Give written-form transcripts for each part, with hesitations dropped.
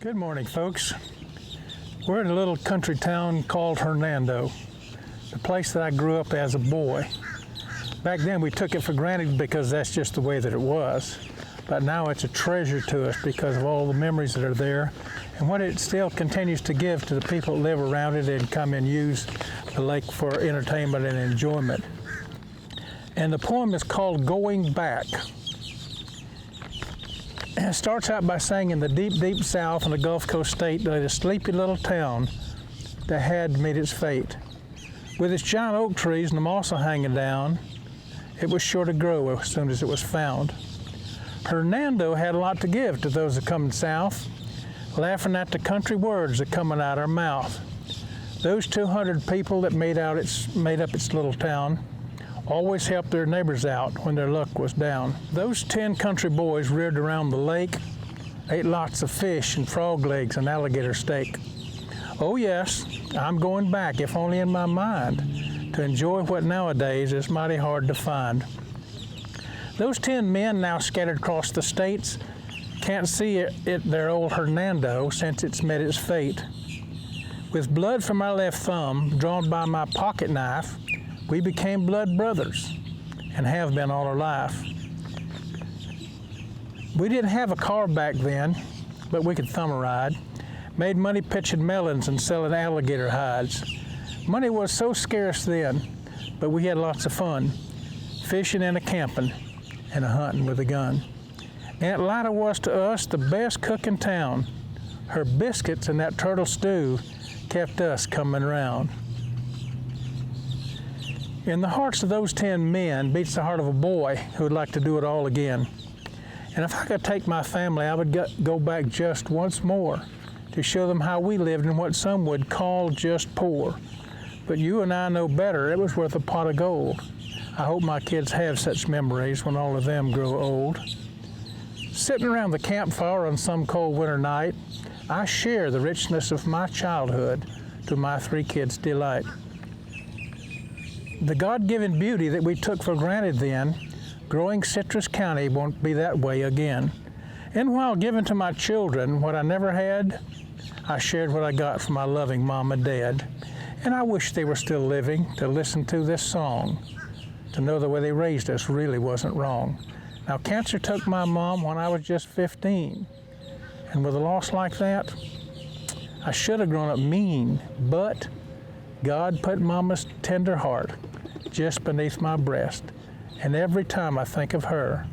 Good morning, folks. We're in a little country town called Hernando, the place that I grew up as a boy. Back then we took it for granted because that's just the way that it was. But now it's a treasure to us because of all the memories that are there and what it still continues to give to the people that live around it and come and use the lake for entertainment and enjoyment. And the poem is called Going Back. And it starts out by saying, in the deep, deep south in the Gulf Coast state lay a sleepy little town that had met its fate. With its giant oak trees and the moss hanging down, it was sure to grow as soon as it was found. Hernando had a lot to give to those that come south, laughing at the country words that coming out our mouth. Those 200 people that made up its little town always helped their neighbors out when their luck was down. Those 10 country boys reared around the lake, ate lots of fish and frog legs and alligator steak. Oh yes, I'm going back, if only in my mind, to enjoy what nowadays is mighty hard to find. Those 10 men now scattered across the states can't see their old Hernando since it's met its fate. With blood from my left thumb drawn by my pocket knife, we became blood brothers and have been all our life. We didn't have a car back then, but we could thumb a ride. Made money pitching melons and selling alligator hides. Money was so scarce then, but we had lots of fun, fishing and camping and hunting with a gun. Aunt Lida was to us the best cook in town. Her biscuits and that turtle stew kept us coming round. In the hearts of those 10 men beats the heart of a boy who would like to do it all again. And if I could take my family, I would go back just once more to show them how we lived in what some would call just poor. But you and I know better. It was worth a pot of gold. I hope my kids have such memories when all of them grow old. Sitting around the campfire on some cold winter night, I share the richness of my childhood to my 3 kids' delight. The God-given beauty that we took for granted then, growing Citrus County won't be that way again. And while giving to my children what I never had, I shared what I got from my loving mom and dad. And I wish they were still living to listen to this song, to know the way they raised us really wasn't wrong. Now, cancer took my mom when I was just 15. And with a loss like that, I should have grown up mean, but God put Mama's tender heart just beneath my breast. And every time I think of her,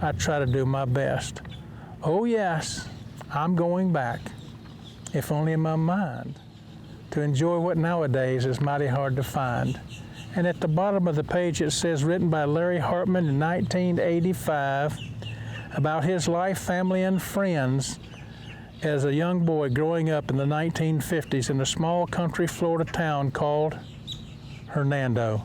I try to do my best. Oh yes, I'm going back, if only in my mind, to enjoy what nowadays is mighty hard to find. And at the bottom of the page it says, written by Larry Hartman in 1985, about his life, family, and friends as a young boy growing up in the 1950s in a small country Florida town called Hernando.